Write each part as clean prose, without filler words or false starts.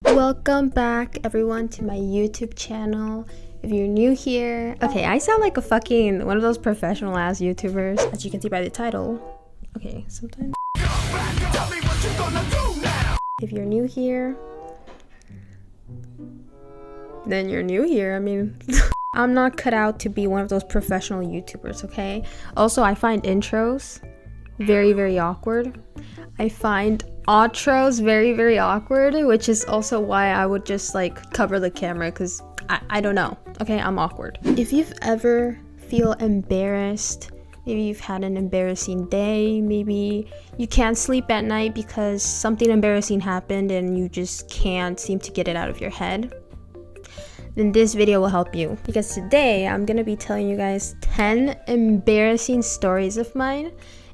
Welcome back everyone to my YouTube channel. If you're new here, okay, I sound like a fucking one of those professional ass YouTubers, as you can see by the title. Okay, sometimes if you're new here, then you're new here. I mean I'm not cut out to be one of those professional YouTubers, okay? Also, I find intros very awkward. I find outros very awkward, which is also why I would just like cover the camera, because I don't know, okay? I'm awkward. If you've ever feel embarrassed, maybe you've had an embarrassing day, maybe you can't sleep at night because something embarrassing happened and you just can't seem to get it out of your head, then this video will help you, because today I'm gonna be telling you guys 10 embarrassing stories of mine,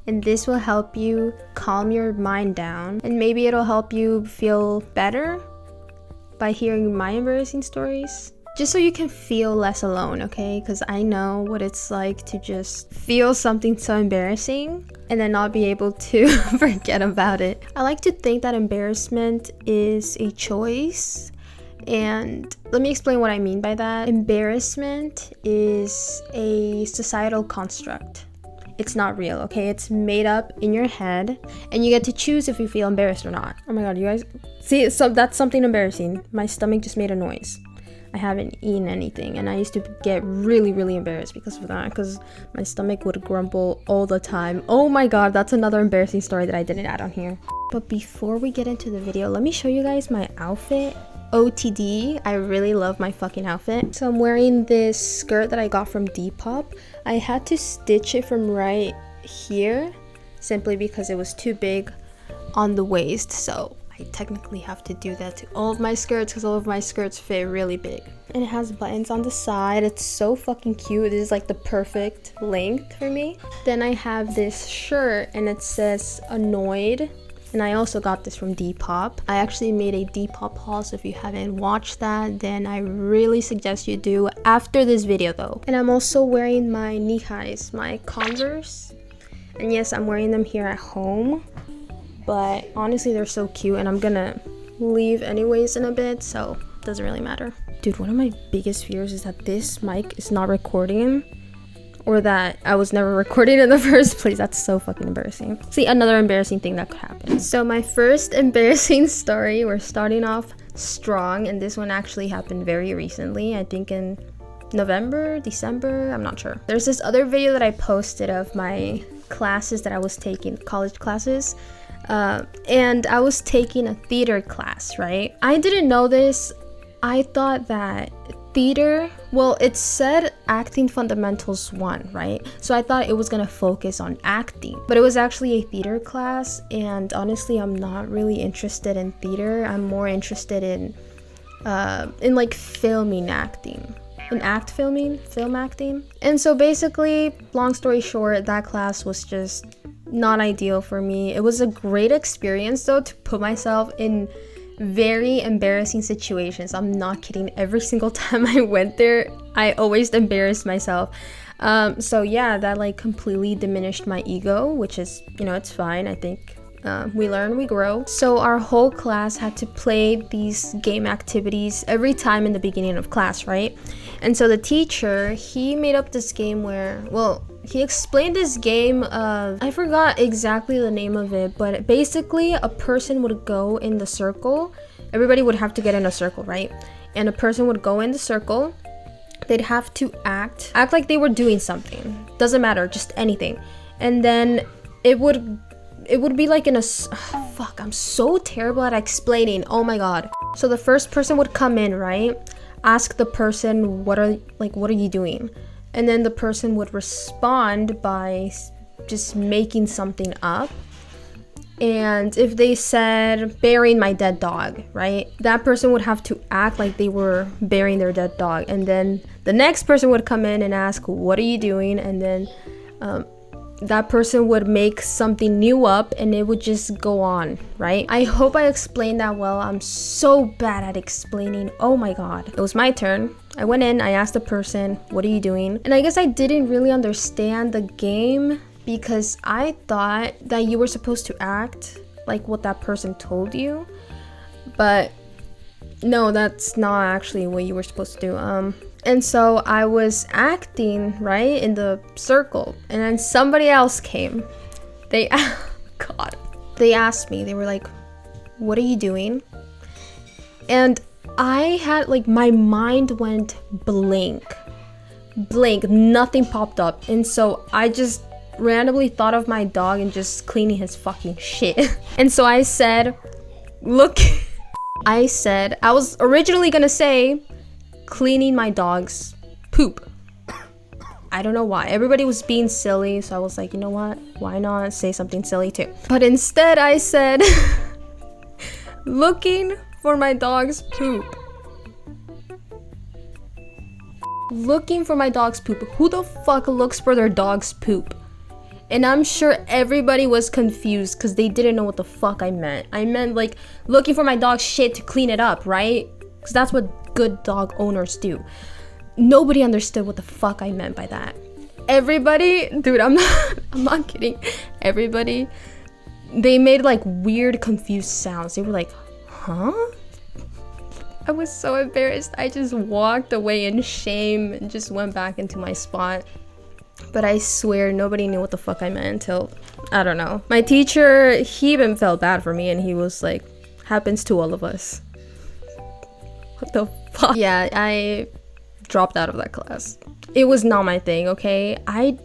and this will help you calm your mind down, and maybe it'll help you feel better by hearing my embarrassing stories, just so you can feel less alone, okay? Because I know what it's like to just feel something so embarrassing and then not be able to forget about it. I like to think that embarrassment is a choice, and let me explain what I mean by that. Embarrassment is a societal construct. It's not real, okay? It's made up in your head, and you get to choose if you feel embarrassed or not. Oh my god, you guys see, so that's something embarrassing. My stomach just made a noise. I haven't eaten anything, and I used to get really embarrassed because of that, because my stomach would grumble all the time. Oh my god, that's another embarrassing story that I didn't add on here. But before we get into the video, let me show you guys my outfit. OOTD, I really love my fucking outfit. So I'm wearing this skirt that I got from Depop. I had to stitch it from right here simply because it was too big on the waist, so I technically have to do that to all of my skirts because all of my skirts fit really big. And it has buttons on the side. It's so fucking cute. This is like the perfect length for me. Then I have this shirt and it says annoyed, and I also got this from Depop. I actually made a Depop haul, so if you haven't watched that, then I really suggest you do after this video though. And I'm also wearing my knee highs, my Converse. And yes, I'm wearing them here at home, but honestly they're so cute, and I'm gonna leave anyways in a bit, so it doesn't really matter. Dude, one of my biggest fears is that this mic is not recording, or that I was never recording in the first place. That's so fucking embarrassing. See, another embarrassing thing that could happen. So my first embarrassing story, we're starting off strong, and this one actually happened very recently, I think in November, December, I'm not sure. There's this other video that I posted of my classes that I was taking, college classes, and I was taking a theater class, right? I didn't know this. I thought that theater, well, it said acting fundamentals 1, right? So I thought it was gonna focus on acting, but it was actually a theater class, and honestly I'm not really interested in theater. I'm more interested in like filming acting, film acting. And so basically, long story short, that class was just not ideal for me. It was a great experience though, to put myself in very embarrassing situations. I'm not kidding. Every single time I went there, I always embarrassed myself. So yeah, that like completely diminished my ego, which is, you know, it's fine. I think we learn, we grow. So our whole class had to play these game activities every time in the beginning of class, right? And so the teacher, he made up this game where, well, he explained this game of, I forgot exactly the name of it, but basically a person would go in the circle. Everybody would have to get in a circle, right? And a person would go in the circle. They'd have to act like they were doing something. Doesn't matter, just anything. And then it would be like in a, fuck, I'm so terrible at explaining. Oh my god. So the first person would come in, right? Ask the person, what are you doing? And then the person would respond by just making something up. And if they said, burying my dead dog, right? That person would have to act like they were burying their dead dog. And then the next person would come in and ask, what are you doing? And then that person would make something new up, and it would just go on, right? I hope I explained that well. I'm so bad at explaining. Oh my god. It was my turn. I went in, I asked the person, what are you doing? And I guess I didn't really understand the game, because I thought that you were supposed to act like what that person told you. But No, that's not actually what you were supposed to do. And so I was acting, right, in the circle, and then somebody else came. They, God, they asked me, they were like, what are you doing? And I had, like, my mind went blank, nothing popped up. And so I just randomly thought of my dog and just cleaning his fucking shit. And so I said, look, I was originally gonna say cleaning my dog's poop. I don't know why. Everybody was being silly, so I was like, you know what? Why not say something silly too? But instead I said, looking for my dog's poop. Looking for my dog's poop. Who the fuck looks for their dog's poop? And I'm sure everybody was confused because they didn't know what the fuck I meant. I meant like looking for my dog's shit to clean it up, right? Because that's what good dog owners do. Nobody understood what the fuck I meant by that. Everybody, dude, I'm not kidding. Everybody, they made like weird confused sounds. They were like, huh? I was so embarrassed. I just walked away in shame and just went back into my spot. But I swear nobody knew what the fuck I meant until, I don't know. My teacher, he even felt bad for me and he was like, happens to all of us. What the fuck? Yeah, I dropped out of that class. It was not my thing, okay? I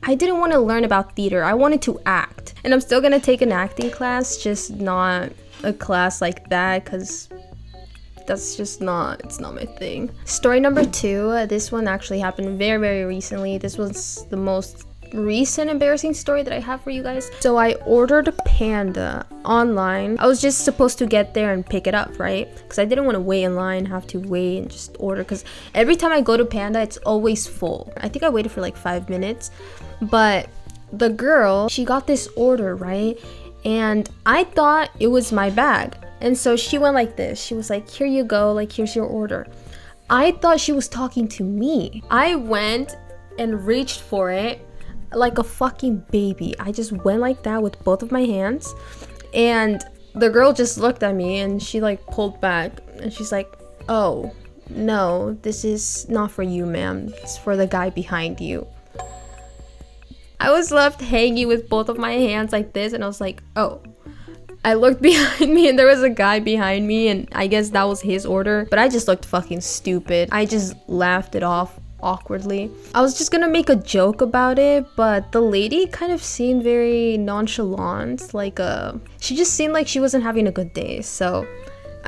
didn't want to learn about theater. I wanted to act. And I'm still gonna take an acting class, just not a class like that, because that's just it's not my thing. Story number 2, this one actually happened very, very recently. This was the most recent embarrassing story that I have for you guys. So I ordered Panda online. I was just supposed to get there and pick it up, right? Because I didn't want to wait in line, have to wait and just order, because every time I go to Panda, it's always full. I think I waited for like 5 minutes, but the girl, she got this order, right? And I thought it was my bag. And so she went like this. She was like, here you go, like, here's your order. I thought she was talking to me. I went and reached for it like a fucking baby. I just went like that with both of my hands. And the girl just looked at me and she like pulled back and she's like, oh, no, this is not for you, ma'am. It's for the guy behind you. I was left hanging with both of my hands like this and I was like, oh. I looked behind me and there was a guy behind me and I guess that was his order, but I just looked fucking stupid. I just laughed it off awkwardly. I was just gonna make a joke about it, but the lady kind of seemed very nonchalant, like she just seemed like she wasn't having a good day, so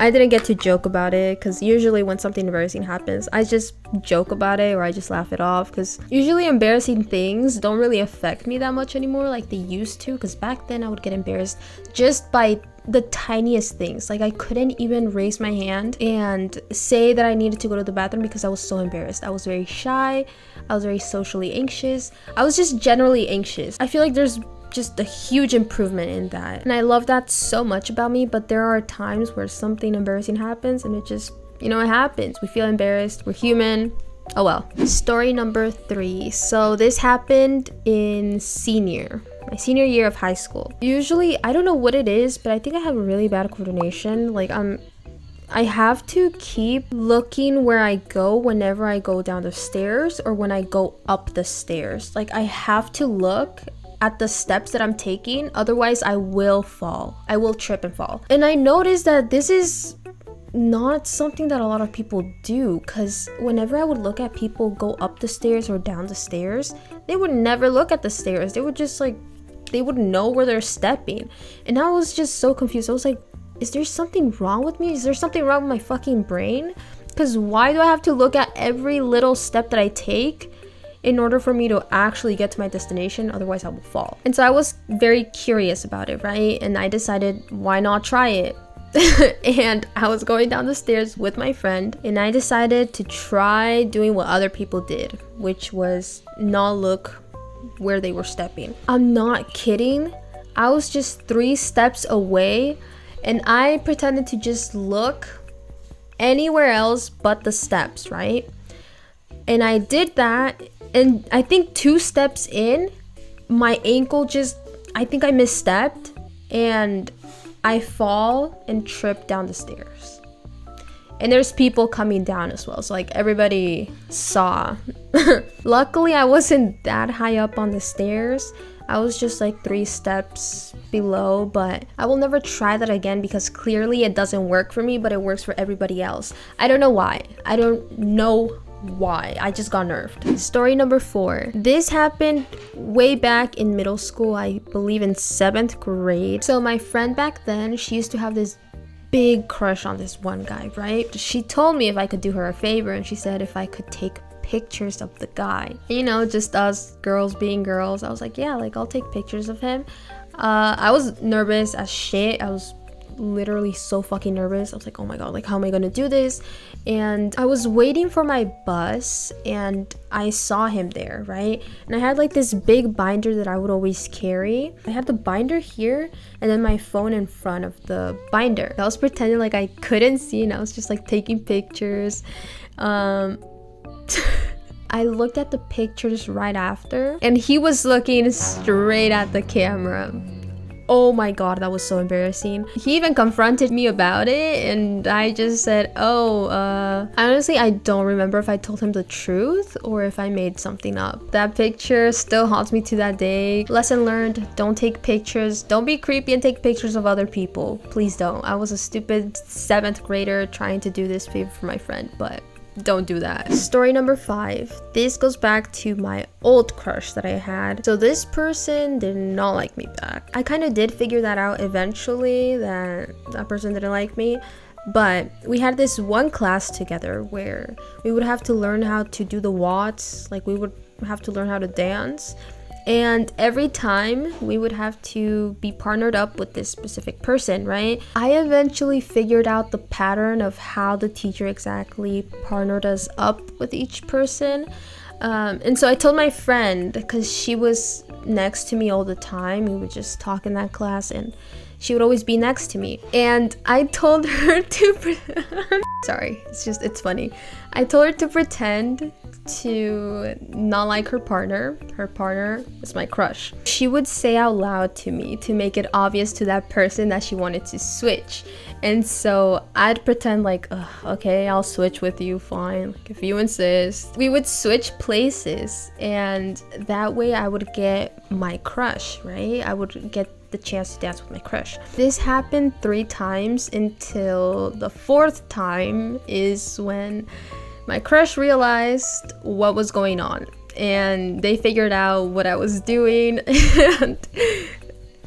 I didn't get to joke about it, because usually when something embarrassing happens, I just joke about it or I just laugh it off, because usually embarrassing things don't really affect me that much anymore like they used to, because back then I would get embarrassed just by the tiniest things. Like I couldn't even raise my hand and say that I needed to go to the bathroom because I was so embarrassed. I was very shy. I was very socially anxious. I was just generally anxious. I feel like there's just a huge improvement in that, and I love that so much about me. But there are times where something embarrassing happens and it just, you know, it happens. We feel embarrassed. We're human. Oh well. Story number 3. So this happened in my senior year of high school. Usually, I don't know what it is, but I think I have really bad coordination. Like I have to keep looking where I go whenever I go down the stairs or when I go up the stairs. Like I have to look at the steps that I'm taking, otherwise I will fall. I will trip and fall. And I noticed that this is not something that a lot of people do, because whenever I would look at people go up the stairs or down the stairs, they would never look at the stairs. They would just like, they wouldn't know where they're stepping. And I was just so confused. I was like, is there something wrong with me? Is there something wrong with my fucking brain? Because why do I have to look at every little step that I take in order for me to actually get to my destination? Otherwise I will fall. And so I was very curious about it, right? And I decided, why not try it? And I was going down the stairs with my friend and I decided to try doing what other people did, which was not look where they were stepping. I'm not kidding. I was just 3 steps away and I pretended to just look anywhere else but the steps, right? And I did that, and I think 2 steps in, my ankle I think I misstepped and I fall and trip down the stairs. And there's people coming down as well, so like everybody saw. Luckily I wasn't that high up on the stairs. I was just like 3 steps below, but I will never try that again because clearly it doesn't work for me, but it works for everybody else. I don't know why. I don't know why. I just got nerfed. Story number 4. This happened way back in middle school, I believe in 7th grade. So my friend back then, she used to have this big crush on this one guy, right? She told me if I could do her a favor, and she said if I could take pictures of the guy, you know, just us girls being girls. I was like, yeah, like I'll take pictures of him. I was nervous as shit. I was literally so fucking nervous. I was like, oh my god, like how am I gonna do this? And I was waiting for my bus and I saw him there, right? And I had like this big binder that I would always carry. I had the binder here and then my phone in front of the binder. I was pretending like I couldn't see and I was just like taking pictures. I looked at the pictures right after and he was looking straight at the camera. Oh my god, that was so embarrassing. He even confronted me about it and I just said, honestly, I don't remember if I told him the truth or if I made something up. That picture still haunts me to that day. Lesson learned, don't take pictures. Don't be creepy and take pictures of other people. Please don't. I was a stupid 7th grader trying to do this favor for my friend, but don't do that. Story number 5. This goes back to my old crush that I had. So this person did not like me back. I kind of did figure that out eventually, that person didn't like me. But we had this one class together where we would have to learn how to do the watts. Like we would have to learn how to dance. And every time we would have to be partnered up with this specific person, right? I eventually figured out the pattern of how the teacher exactly partnered us up with each person. And so I told my friend, because she was next to me all the time. We would just talk in that class and she would always be next to me. And I told her to sorry, it's funny. I told her to pretend to not like her partner. Her partner is my crush. She would say out loud to me to make it obvious to that person that she wanted to switch. And so I'd pretend like, okay, I'll switch with you, fine, like if you insist. We would switch places and that way I would get my crush, right? I would get the chance to dance with my crush. This happened 3 times until the 4th time is when my crush realized what was going on and they figured out what I was doing. And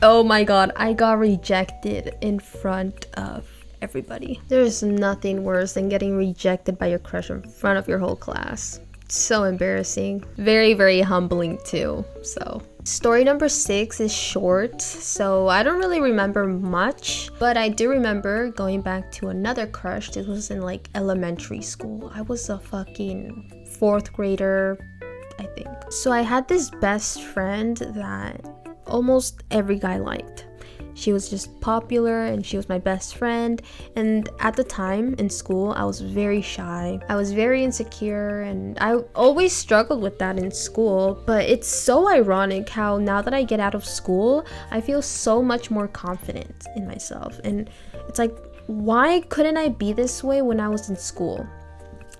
oh my god, I got rejected in front of everybody. There's nothing worse than getting rejected by your crush in front of your whole class. So embarrassing. Very, very humbling too. So story number 6 is short, so I don't really remember much, but I do remember going back to another crush. This was in like elementary school. I was a fucking 4th grader, I think. So I had this best friend that almost every guy liked. She was just popular and she was my best friend. And at the time in school, I was very shy. I was very insecure and I always struggled with that in school. But it's so ironic how now that I get out of school, I feel so much more confident in myself. And it's like, why couldn't I be this way when I was in school?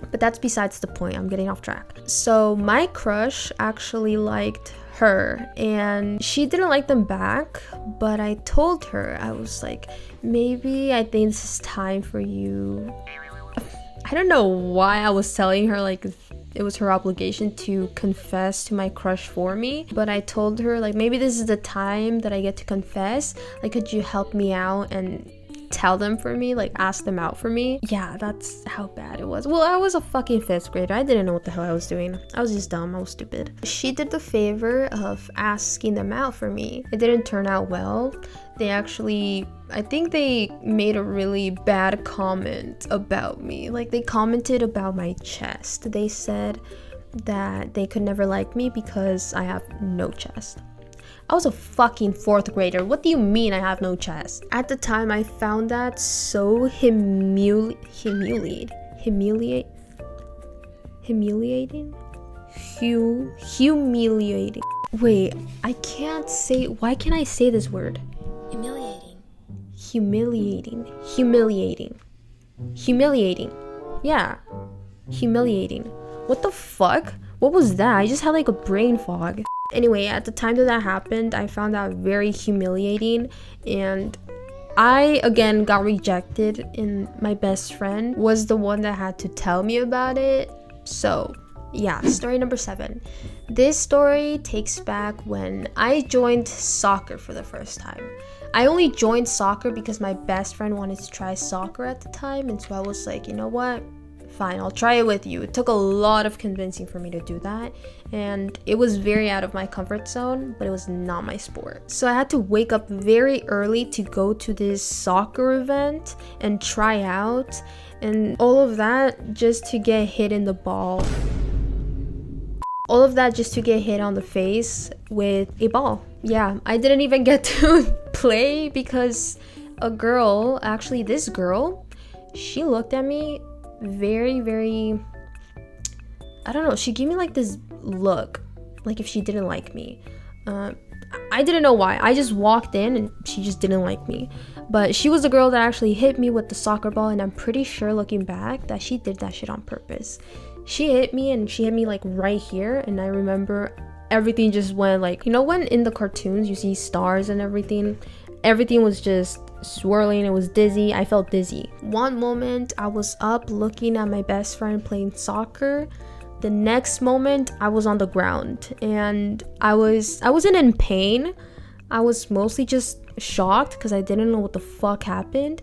But that's besides the point. I'm getting off track. So my crush actually liked her and she didn't like them back, but I told her, I was like, maybe I think this is time for you. I don't know why I was telling her like it was her obligation to confess to my crush for me, but I told her like, maybe this is the time that I get to confess. Like, could you help me out and tell them for me, like ask them out for me? Yeah, that's how bad it was. Well, I was a fucking 5th grader. I didn't know what the hell I was doing. I was just dumb. I was stupid. She did the favor of asking them out for me. It didn't turn out well. They actually, I think they made a really bad comment about me. Like, they commented about my chest. They said that they could never like me because I have no chest. I was a fucking 4th grader. What do you mean I have no chest? At the time, I found that so humiliating. Wait, I can't say. Why can't I say this word? Humiliating. Yeah, humiliating. What the fuck? What was that? I just had like a brain fog. Anyway, at the time that happened, I found out very humiliating, and I again got rejected, and my best friend was the one that had to tell me about it. So yeah, story number 7. This story takes back when I joined soccer for the first time. I only joined soccer because my best friend wanted to try soccer at the time, and so I was like, you know what? Fine, I'll try it with you. It took a lot of convincing for me to do that, and it was very out of my comfort zone, but it was not my sport. So I had to wake up very early to go to this soccer event and try out, and all of that just to get hit in the ball. All of that just to get hit on the face with a ball. Yeah, I didn't even get to play because a girl, actually this girl, she looked at me very, I don't know, she gave me like this look, like if she didn't like me. I didn't know why. I just walked in and she just didn't like me. But she was the girl that actually hit me with the soccer ball, and I'm pretty sure looking back that she did that shit on purpose. She hit me, and she hit me like right here, and I remember everything just went like, you know when in the cartoons you see stars and everything was just swirling. It was dizzy. I felt dizzy. One moment I was up looking at my best friend playing soccer. The next moment I was on the ground, and I wasn't in pain. I was mostly just shocked because I didn't know what the fuck happened,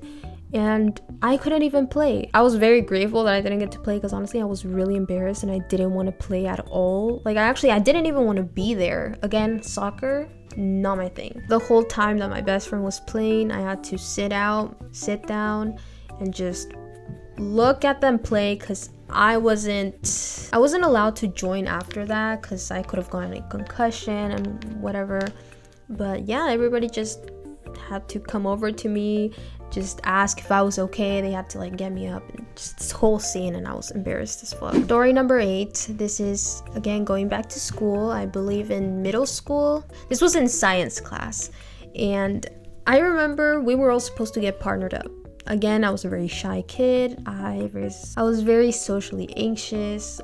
and I couldn't even play. I was very grateful that I didn't get to play because honestly I was really embarrassed and I didn't want to play at all. Like I didn't even want to be there. Again, soccer, not my thing. The whole time that my best friend was playing, I had to sit down and just look at them play because I wasn't allowed to join after that because I could have gotten a concussion and whatever. But yeah, everybody just had to come over to me, just ask if I was okay. They had to like get me up, and just this whole scene, and I was embarrassed as fuck. Story number 8. This is again going back to school. I believe in middle school. This was in science class, and I remember we were all supposed to get partnered up. Again, I was a very shy kid. I was very socially anxious.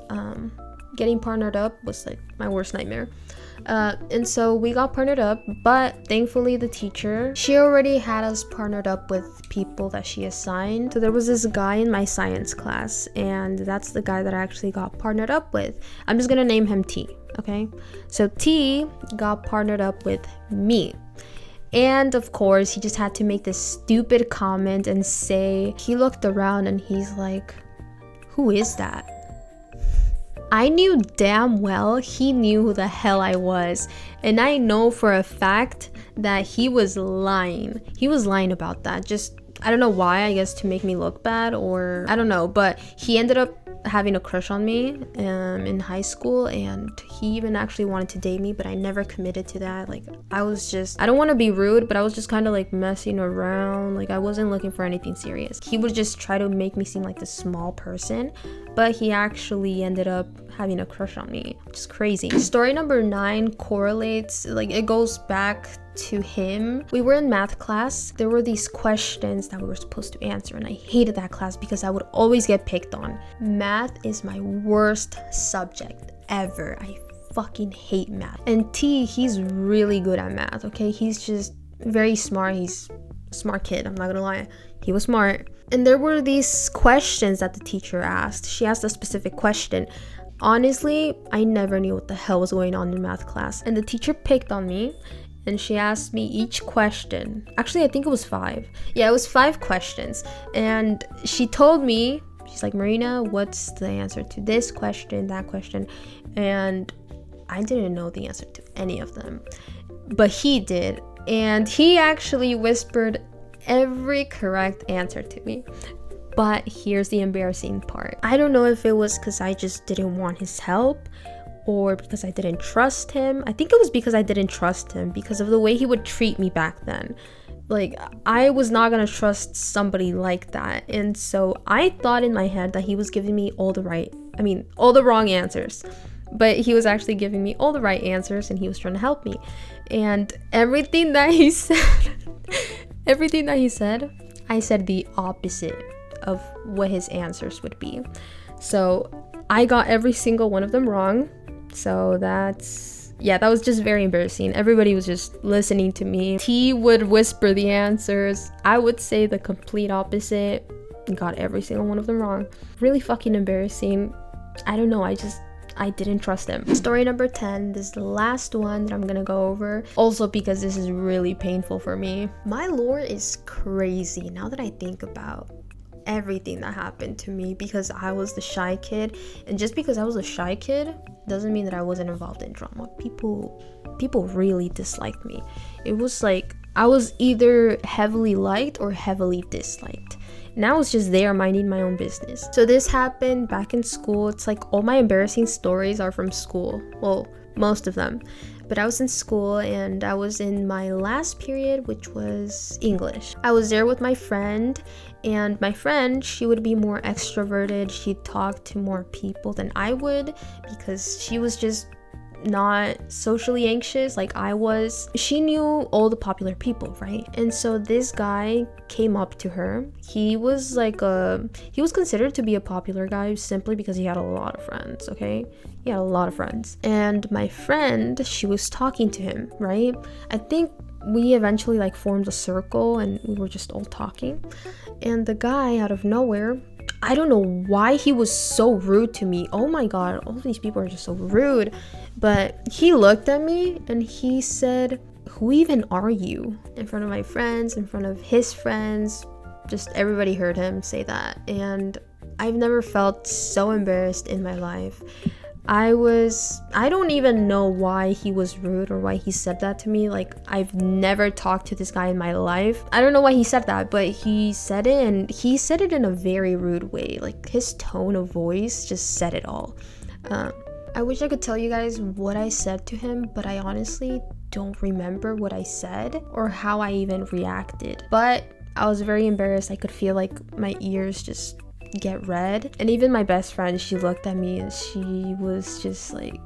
Getting partnered up was like my worst nightmare. And so we got partnered up, but thankfully the teacher, she already had us partnered up with people that she assigned. So there was this guy in my science class, and that's the guy that I actually got partnered up with. I'm just gonna name him T, okay? So T got partnered up with me. And of course, he just had to make this stupid comment and say, he looked around and he's like, who is that? I knew damn well he knew who the hell I was. And I know for a fact that he was lying. He was lying about that. Just, I don't know why, I guess to make me look bad, or I don't know. But he ended up having a crush on me in high school, and he even actually wanted to date me, but I never committed to that. Like I don't want to be rude, but I was just kind of like messing around. Like I wasn't looking for anything serious. He would just try to make me seem like this small person, but he actually ended up having a crush on me, which is crazy. Story number 9 correlates, like it goes back to him. We were in math class. There were these questions that we were supposed to answer, and I hated that class because I would always get picked on. Math is my worst subject ever. I fucking hate math. And T, he's really good at math, okay? He's just very smart. He's a smart kid, I'm not gonna lie. He was smart. And there were these questions that the teacher asked. She asked a specific question. Honestly, I never knew what the hell was going on in math class. And the teacher picked on me, and she asked me each question. Actually, I think it was 5. Yeah, it was 5 questions. And she told me, she's like, Marina, what's the answer to this question, that question? And I didn't know the answer to any of them. But he did. And he actually whispered every correct answer to me. But here's the embarrassing part. I don't know if it was because I just didn't want his help, or because I didn't trust him. I think it was because I didn't trust him because of the way he would treat me back then. Like, I was not gonna trust somebody like that. And so I thought in my head that he was giving me all the wrong answers. But he was actually giving me all the right answers, and he was trying to help me. And everything that he said, I said the opposite of what his answers would be. So I got every single one of them wrong. So that was just very embarrassing. Everybody was just listening to me. T would whisper the answers. I would say the complete opposite. Got every single one of them wrong. Really fucking embarrassing. I don't know, I didn't trust him. Story number 10, this is the last one that I'm gonna go over. Also because this is really painful for me. My lore is crazy now that I think about everything that happened to me, because I was the shy kid. And just because I was a shy kid doesn't mean that I wasn't involved in drama. People really disliked me. It was like I was either heavily liked or heavily disliked. And I was just there minding my own business. So this happened back in school. It's like all my embarrassing stories are from school. Well, most of them. But I was in school and I was in my last period, which was English. I was there with my friend, and my friend, she would be more extroverted. She'd talk to more people than I would because she was just not socially anxious like I was. She knew all the popular people, right? And so this guy came up to her. He was considered to be a popular guy simply because he had a lot of friends, okay? He had a lot of friends. And my friend, she was talking to him, right? I think we eventually like formed a circle and we were just all talking. And the guy out of nowhere, I don't know why he was so rude to me. Oh my god, all of these people are just so rude. But he looked at me and he said, "Who even are you?" In front of my friends, in front of his friends. Just everybody heard him say that. And I've never felt so embarrassed in my life. I don't even know why he was rude or why he said that to me. Like, I've never talked to this guy in my life. I don't know why he said that, but he said it, and he said it in a very rude way. Like, his tone of voice just said it all. I wish I could tell you guys what I said to him, but I honestly don't remember what I said or how I even reacted. But I was very embarrassed. I could feel like my ears just get red. And even my best friend, she looked at me and she was just like,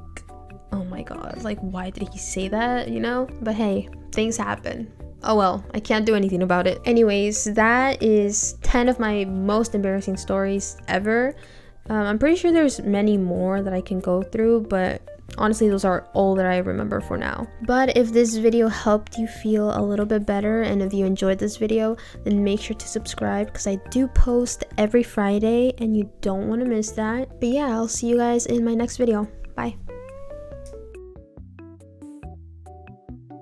oh my god, like, why did he say that, you know? But hey, things happen. Oh well, I can't do anything about it. Anyways, that is 10 of my most embarrassing stories ever. I'm pretty sure there's many more that I can go through, but honestly, those are all that I remember for now. But if this video helped you feel a little bit better, and if you enjoyed this video, then make sure to subscribe because I do post every Friday and you don't want to miss that. But yeah, I'll see you guys in my next video. Bye.